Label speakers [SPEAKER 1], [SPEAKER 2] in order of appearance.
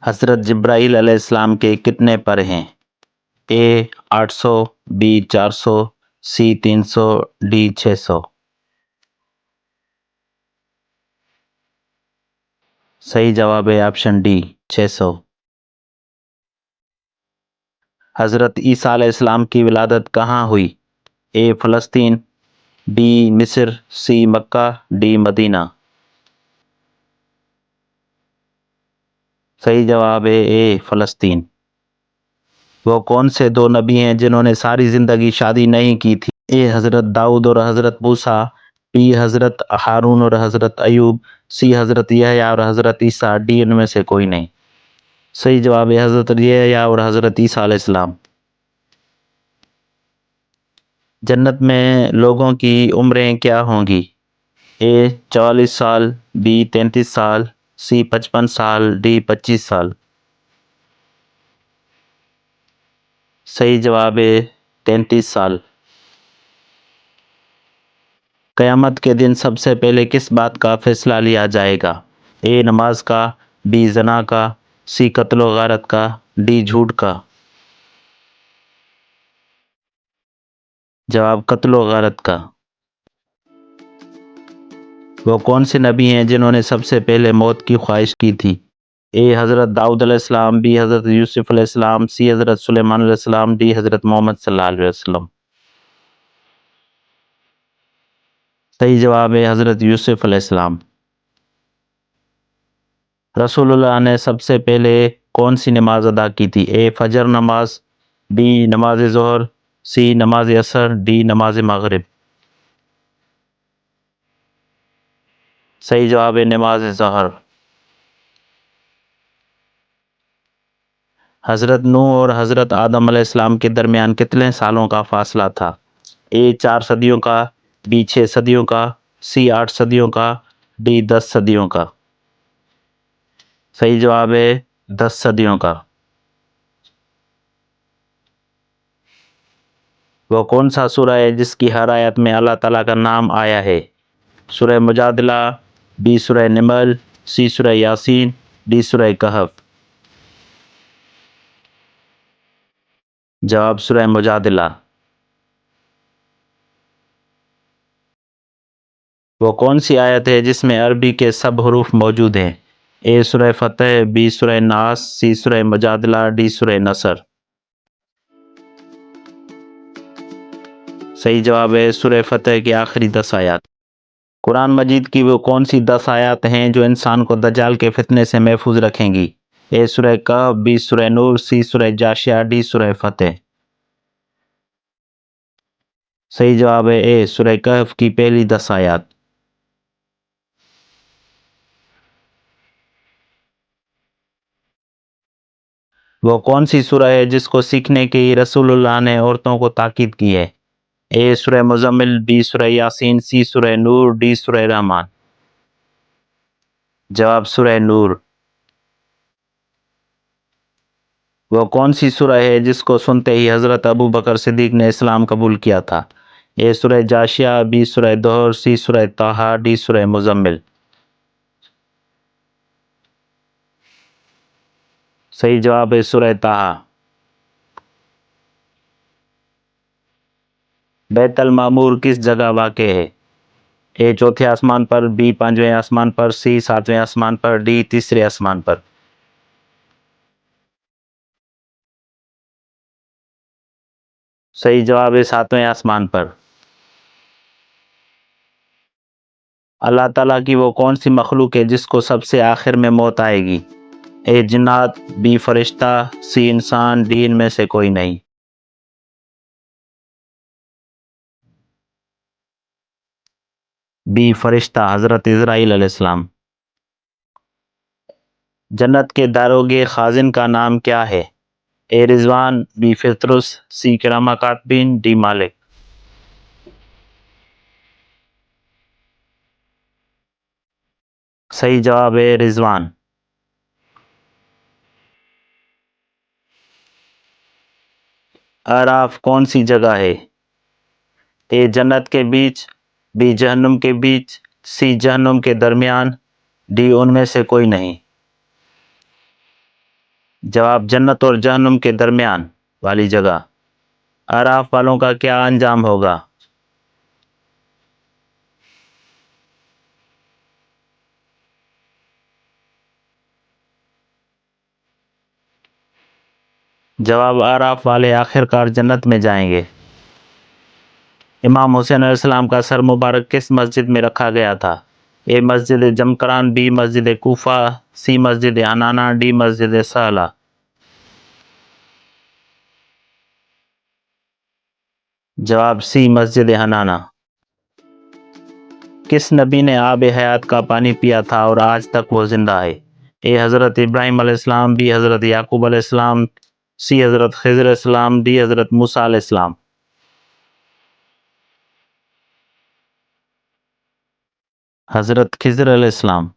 [SPEAKER 1] حضرت جبرائیل علیہ السلام کے کتنے پر ہیں؟ اے 800، بی 400، سی 300، ڈی 600۔ صحیح جواب ہے آپشن ڈی 600۔ حضرت عیسیٰ علیہ السلام کی ولادت کہاں ہوئی؟ اے فلسطین، بی مصر، سی مکہ، ڈی مدینہ۔ صحیح جواب ہے اے فلسطین۔ وہ کون سے دو نبی ہیں جنہوں نے ساری زندگی شادی نہیں کی تھی؟ اے حضرت داؤد اور حضرت موسیٰ، بی حضرت ہارون اور حضرت ایوب، سی حضرت یحییٰ اور حضرت عیسیٰ، ڈی ان میں سے کوئی نہیں۔ صحیح جواب ہے حضرت یحییٰ اور حضرت عیسیٰ علیہ السلام۔ جنت میں لوگوں کی عمریں کیا ہوں گی؟ اے 44 سال، بی 33 سال، سی 55 سال، ڈی 25 سال۔ صحیح جواب ہے 33 سال۔ قیامت کے دن سب سے پہلے کس بات کا فیصلہ لیا جائے گا؟ اے نماز کا، بی زنا کا، سی قتل و غارت کا، ڈی جھوٹ کا۔ جواب قتل و غارت کا۔ وہ کون سے نبی ہیں جنہوں نے سب سے پہلے موت کی خواہش کی تھی؟ اے حضرت داؤد علیہ السلام، بی حضرت یوسف علیہ السلام، سی حضرت سلیمان علیہ السلام، ڈی حضرت محمد صلی اللہ علیہ وسلم۔ صحیح جواب ہے حضرت یوسف علیہ السلام۔ رسول اللہ نے سب سے پہلے کون سی نماز ادا کی تھی؟ اے فجر نماز، بی نماز ظہر، سی نماز عصر، ڈی نماز مغرب۔ صحیح جواب ہے نماز ظہر۔ حضرت نوح اور حضرت آدم علیہ السلام کے درمیان کتنے سالوں کا فاصلہ تھا؟ اے 4 صدیوں کا، بی 6 صدیوں کا، سی 8 صدیوں کا، ڈی 10 صدیوں کا۔ صحیح جواب ہے 10 صدیوں کا۔ وہ کون سا سورہ ہے جس کی ہر آیت میں اللہ تعالیٰ کا نام آیا ہے؟ سورہ مجادلہ، بی سورہ نمل، سی سورہ یاسین، ڈی سورہ کہف۔ جواب سورہ مجادلہ۔ وہ کون سی آیت ہے جس میں عربی کے سب حروف موجود ہیں؟ اے سورہ فتح، بی سورہ ناس، سی سورہ مجادلہ، ڈی سورہ نصر۔ صحیح جواب ہے سورہ فتح کی آخری 10 آیات۔ قرآن مجید کی وہ کون سی 10 آیات ہیں جو انسان کو دجال کے فتنے سے محفوظ رکھیں گی؟ اے سورہ کہف، بی سورہ نور، سی سورہ جاشیہ، ڈی سورہ فتح۔ صحیح جواب ہے اے سورہ کہف کی پہلی 10 آیات۔ وہ کون سی سورہ ہے جس کو سیکھنے کی رسول اللہ نے عورتوں کو تاکید کی ہے؟ اے سورہ مزمل، بی سورہ یاسین، سی سورہ نور، ڈی سورہ رحمان۔ جواب سورہ نور۔ وہ کون سی سورہ ہے جس کو سنتے ہی حضرت ابو بکر صدیق نے اسلام قبول کیا تھا؟ اے سورہ جاشیہ، بی سورہ دہر، سی سورہ طٰہٰ، ڈی سورہ مزمل۔ صحیح جواب ہے سورہ طٰہٰ۔ بیت المعمور کس جگہ واقع ہے؟ اے 4تھے آسمان پر، بی 5ویں آسمان پر، سی 7ویں آسمان پر، ڈی 3رے آسمان پر۔ صحیح جواب ہے 7ویں آسمان پر۔ اللہ تعالیٰ کی وہ کون سی مخلوق ہے جس کو سب سے آخر میں موت آئے گی؟ اے جنات، بی فرشتہ، سی انسان، ڈی ان میں سے کوئی نہیں۔ بی فرشتہ حضرت اسرائیل علیہ السلام۔ جنت کے داروگے خازن کا نام کیا ہے؟ اے رضوان، بی فطرس، سی کرامہ کاتبین، ڈی مالک۔ صحیح جواب ہے رضوان۔ اعراف کون سی جگہ ہے؟ اے جنت کے بیچ، بی جہنم کے بیچ، سی جہنم کے درمیان، ڈی ان میں سے کوئی نہیں۔ جواب جنت اور جہنم کے درمیان والی جگہ۔ اعراف والوں کا کیا انجام ہوگا؟ جواب اعراف والے آخر کار جنت میں جائیں گے۔ امام حسین علیہ السلام کا سر مبارک کس مسجد میں رکھا گیا تھا؟ اے مسجد جمکران، be Masjid Kufa, C Masjid عنانا، D مسجد سہلہ۔ جواب سی مسجد عنانا۔ کس نبی نے آب حیات کا پانی پیا تھا اور آج تک وہ زندہ ہے؟ اے حضرت ابراہیم علیہ السلام، بی حضرت یعقوب علیہ السلام، سی حضرت خضر علیہ السلام، ڈی حضرت موسیٰ علیہ السلام۔ حضرت خضر علیہ السلام۔